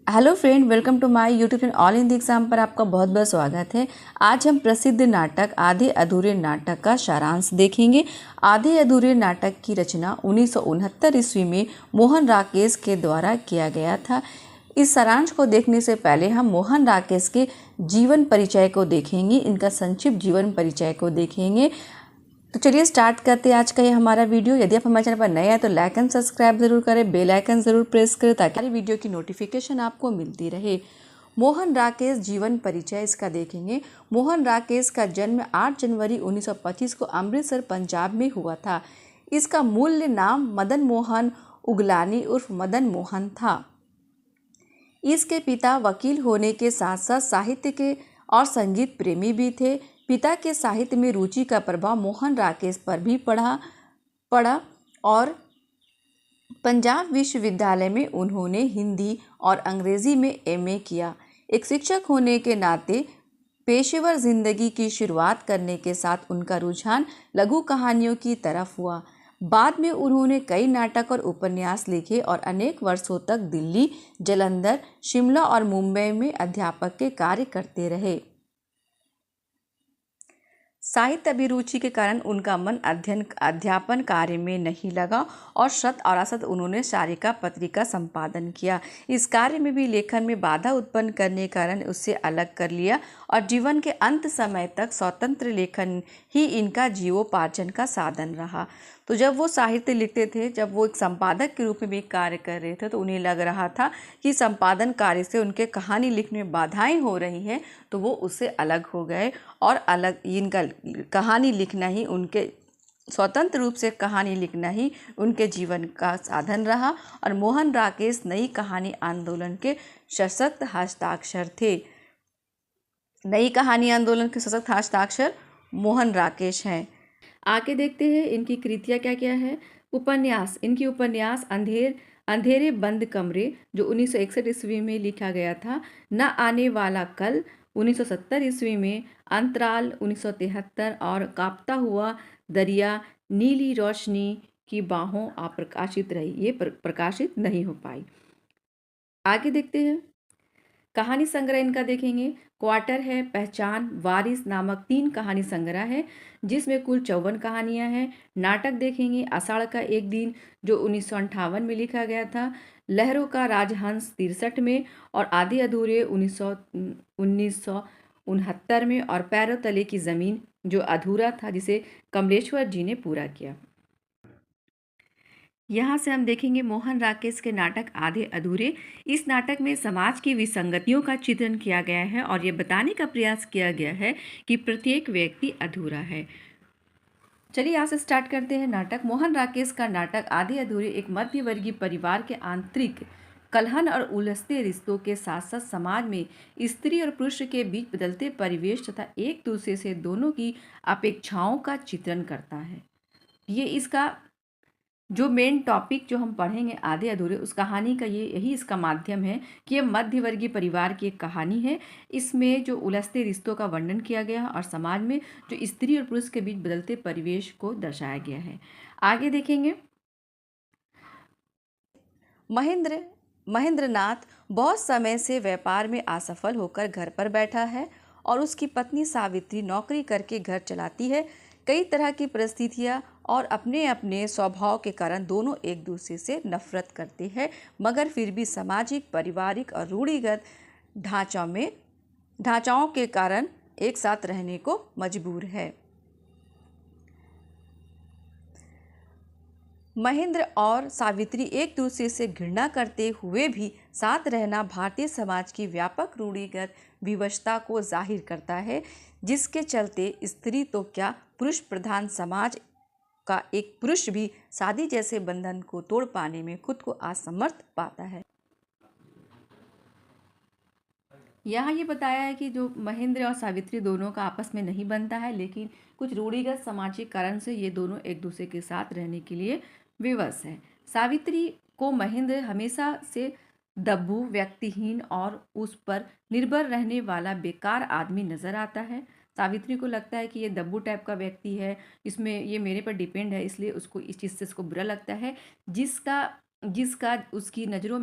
Hello friend, welcome to my YouTube channel all Hindi exam पर आपका बहुत बहुत स्वागत है। आज हम प्रसिद्ध नाटक आधे अधूरे नाटक का सारांश देखेंगे। आधे अधूरे नाटक की रचना 1969 ईस्वी में मोहन राकेश के द्वारा किया गया था। इस सारांश को देखने से पहले हम मोहन राकेश के जीवन परिचय को देखेंगे, इनका संक्षिप्त जीवन परिचय को देखेंगे। तो चलिए स्टार्ट करते हैं आज का ये हमारा वीडियो। यदि आप हमारे चैनल पर नए हैं तो लाइक एंड सब्सक्राइब जरूर करें, बेल आइकन जरूर प्रेस करें ताकि हमारी वीडियो की नोटिफिकेशन आपको मिलती रहे। मोहन राकेश जीवन परिचय इसका देखेंगे। मोहन राकेश का जन्म 8 जनवरी 1925 को अमृतसर पंजाब में हुआ था। इसका मूल नाम मदन मोहन उगलानी उर्फ मदन मोहन था। इसके पिता वकील होने के साथ साथ साहित्य के और संगीत प्रेमी भी थे। पिता के साहित्य में रुचि का प्रभाव मोहन राकेश पर भी पड़ा और पंजाब विश्वविद्यालय में उन्होंने हिंदी और अंग्रेजी में एमए किया। एक शिक्षक होने के नाते पेशेवर जिंदगी की शुरुआत करने के साथ उनका रुझान लघु कहानियों की तरफ हुआ। बाद में उन्होंने कई नाटक और उपन्यास लिखे और अनेक वर्षों तक दिल्ली, जालंधर, शिमला और मुंबई में अध्यापक के कार्य करते रहे। साहित्य अभिरुचि के कारण उनका मन अध्यापन कार्य में नहीं लगा और शत और असत उन्होंने सारिका पत्रिका संपादन किया। इस कार्य में भी लेखन में बाधा उत्पन्न करने के कारण उससे अलग कर लिया और जीवन के अंत समय तक स्वतंत्र लेखन ही इनका जीवोपार्जन का साधन रहा। तो जब वो साहित्य लिखते थे, जब वो एक संपादक के रूप में भी कार्य कर रहे थे, तो उन्हें लग रहा था कि संपादन कार्य से उनके कहानी लिखने में बाधाएं हो रही हैं, तो वो उससे अलग हो गए और अलग इनका कहानी लिखना ही उनके स्वतंत्र रूप से कहानी लिखना ही उनके जीवन का साधन रहा। और मोहन राकेश नई कहानी आंदोलन के सशक्त हस्ताक्षर थे। नई कहानी आंदोलन के सशक्त हस्ताक्षर मोहन राकेश हैं। आगे देखते हैं इनकी कृतियाँ क्या क्या है। उपन्यास, इनकी उपन्यास अंधेरे बंद कमरे जो 1961 ईस्वी में लिखा गया था, न आने वाला कल 1970 ईस्वी में, अंतराल 1973 और कांपता हुआ दरिया नीली रोशनी की बाहों अप्रकाशित रही। ये प्रकाशित नहीं हो पाई। आगे देखते हैं कहानी संग्रह इनका देखेंगे। क्वार्टर है, पहचान, वारिस नामक 3 कहानी संग्रह है जिसमें कुल 54 कहानियां हैं। नाटक देखेंगे आषाढ़ का एक दिन जो 1958 में लिखा गया था, लहरों का राजहंस 63 में और आधे अधूरे 1969 में, और पैरों तले की जमीन जो अधूरा था जिसे कमलेश्वर जी ने पूरा किया। यहाँ से हम देखेंगे मोहन राकेश के नाटक आधे अधूरे। इस नाटक में समाज की विसंगतियों का चित्रण किया गया है और ये बताने का प्रयास किया गया है कि प्रत्येक व्यक्ति अधूरा है। चलिए यहाँ से स्टार्ट करते हैं नाटक। मोहन राकेश का नाटक आधे अधूरे एक मध्यवर्गीय परिवार के आंतरिक कलहन और उलझते रिश्तों के साथ साथ समाज में स्त्री और पुरुष के बीच बदलते परिवेश तथा एक दूसरे से दोनों की अपेक्षाओं का चित्रण करता है। ये इसका जो मेन टॉपिक जो हम पढ़ेंगे आधे अधूरे, उस कहानी का यही इसका माध्यम है कि ये मध्यवर्गीय परिवार की एक कहानी है। इसमें जो उलझते रिश्तों का वर्णन किया गया है और समाज में जो स्त्री और पुरुष के बीच बदलते परिवेश को दर्शाया गया है। आगे देखेंगे महेंद्रनाथ बहुत समय से व्यापार में असफल होकर घर पर बैठा है और उसकी पत्नी सावित्री नौकरी करके घर चलाती है। कई तरह की परिस्थितियाँ और अपने अपने स्वभाव के कारण दोनों एक दूसरे से नफरत करते हैं, मगर फिर भी सामाजिक, पारिवारिक और रूढ़िगत ढांचाओं के कारण एक साथ रहने को मजबूर है। महेंद्र और सावित्री एक दूसरे से घृणा करते हुए भी साथ रहना भारतीय समाज की व्यापक रूढ़िगत विवशता को जाहिर करता है, जिसके चलते स्त्री तो क्या, पुरुष प्रधान समाज का एक पुरुष भी शादी जैसे बंधन को तोड़ पाने में खुद को असमर्थ पाता है। यहाँ ये बताया है कि जो महेंद्र और सावित्री दोनों का आपस में नहीं बनता है, लेकिन कुछ रूढ़िगत सामाजिक कारण से ये दोनों एक दूसरे के साथ रहने के लिए विवश है। सावित्री को महेंद्र हमेशा से दब्बू, व्यक्तिहीन और उस पर निर्भर रहने वाला बेकार आदमी नजर आता है। सावित्री को लगता है कि ये दब्बू टाइप का व्यक्ति है, इसमें ये मेरे पर डिपेंड है, इसलिए उसको इस चीज़ से उसको बुरा लगता है। जिसका जिसका उसकी नज़रों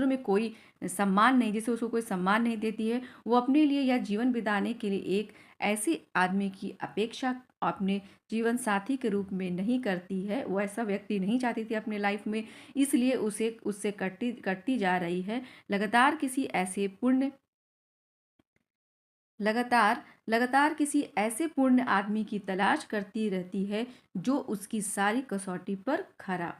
में कोई सम्मान नहीं, जिसे उसको कोई सम्मान नहीं देती है, वो अपने लिए या जीवन बिताने के लिए एक ऐसे आदमी की अपेक्षा अपने जीवन साथी के रूप में नहीं करती है। वो ऐसा व्यक्ति नहीं चाहती थी अपने लाइफ में, इसलिए उसे उससे कटती कटती जा रही है। लगातार किसी ऐसे पुण्य लगातार लगातार किसी ऐसे पूर्ण आदमी की तलाश करती रहती है जो उसकी सारी कसौटी पर खरा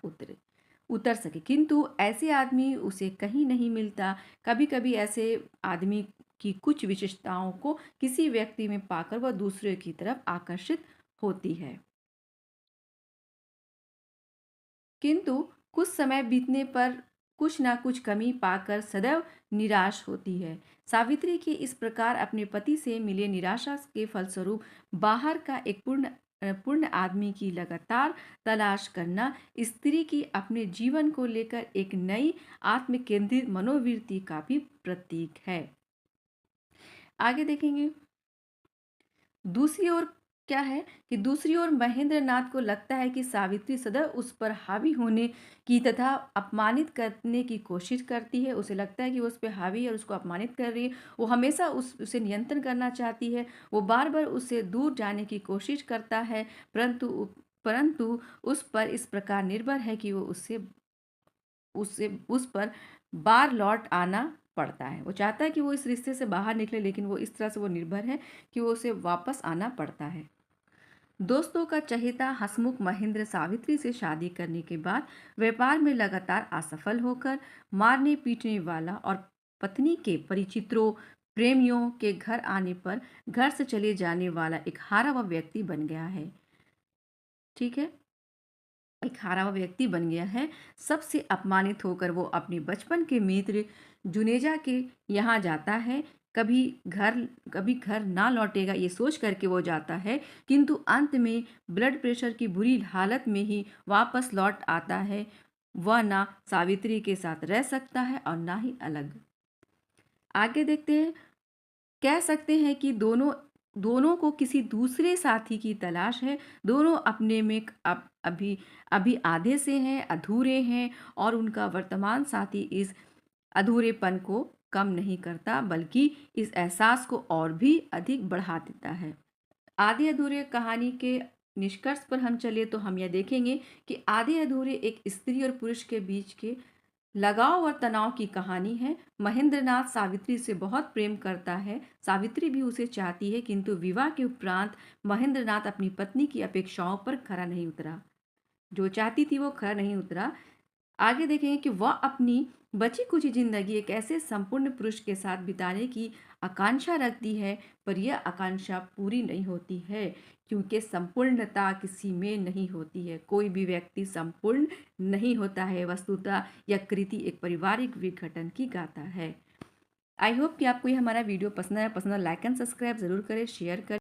उतर सके, किंतु ऐसे आदमी उसे कहीं नहीं मिलता। कभी कभी ऐसे आदमी की कुछ विशेषताओं को किसी व्यक्ति में पाकर वह दूसरे की तरफ आकर्षित होती है, किंतु कुछ समय बीतने पर कुछ ना कुछ कमी पाकर सदैव निराश होती है। सावित्री के इस प्रकार अपने पति से मिले निराशा के फलस्वरूप बाहर का एक पूर्ण आदमी की लगातार तलाश करना स्त्री की अपने जीवन को लेकर एक नई आत्म केंद्रित मनोवृत्ति का भी प्रतीक है। आगे देखेंगे। दूसरी ओर क्या है कि दूसरी ओर महेंद्र नाथ को लगता है कि सावित्री सदैव उस पर हावी होने की तथा अपमानित करने की कोशिश करती है। उसे लगता है कि वो उस पर हावी है और उसको अपमानित कर रही है। वो हमेशा उसे नियंत्रण करना चाहती है। वो बार बार उससे दूर जाने की कोशिश करता है, परंतु परंतु उस पर इस प्रकार निर्भर है कि वो उससे उससे उस पर बार लौट आना पड़ता है। वो चाहता है कि वो इस रिश्ते से बाहर निकले, लेकिन वो इस तरह से वो निर्भर है कि वो उसे वापस आना पड़ता है। दोस्तों का चहेता हसमुख महेंद्र सावित्री से शादी करने के बाद व्यापार में लगातार असफल होकर मारने पीटने वाला और पत्नी के परिचितों प्रेमियों के घर आने पर घर से चले जाने वाला एक हारा हुआ व्यक्ति बन गया है। ठीक है, एक हारा हुआ व्यक्ति बन गया है। सबसे अपमानित होकर वो अपने बचपन के मित्र जुनेजा के यहाँ जाता है। कभी घर ना लौटेगा ये सोच करके वो जाता है, किंतु अंत में ब्लड प्रेशर की बुरी हालत में ही वापस लौट आता है। वह ना सावित्री के साथ रह सकता है और ना ही अलग। आगे देखते हैं। कह सकते हैं कि दोनों दोनों को किसी दूसरे साथी की तलाश है। दोनों अपने में अभी अभी आधे से हैं, अधूरे हैं, और उनका वर्तमान साथी इस अधूरेपन को कम नहीं करता, बल्कि इस एहसास को और भी अधिक बढ़ा देता है। आधे अधूरे कहानी के निष्कर्ष पर हम चले तो हम यह देखेंगे कि आधे अधूरे एक स्त्री और पुरुष के बीच के लगाव और तनाव की कहानी है। महेंद्रनाथ सावित्री से बहुत प्रेम करता है, सावित्री भी उसे चाहती है, किंतु विवाह के उपरांत महेंद्रनाथ अपनी पत्नी की अपेक्षाओं पर खरा नहीं उतरा। जो चाहती थी वो खरा नहीं उतरा। आगे देखेंगे कि वह अपनी बची कुछ जिंदगी एक ऐसे संपूर्ण पुरुष के साथ बिताने की आकांक्षा रखती है, पर यह आकांक्षा पूरी नहीं होती है, क्योंकि संपूर्णता किसी में नहीं होती है। कोई भी व्यक्ति संपूर्ण नहीं होता है। वस्तुतः यह कृति एक पारिवारिक विघटन की गाथा है। आई होप कि आपको ये हमारा वीडियो पसंद आया। लाइक एंड सब्सक्राइब जरूर करें, शेयर करें।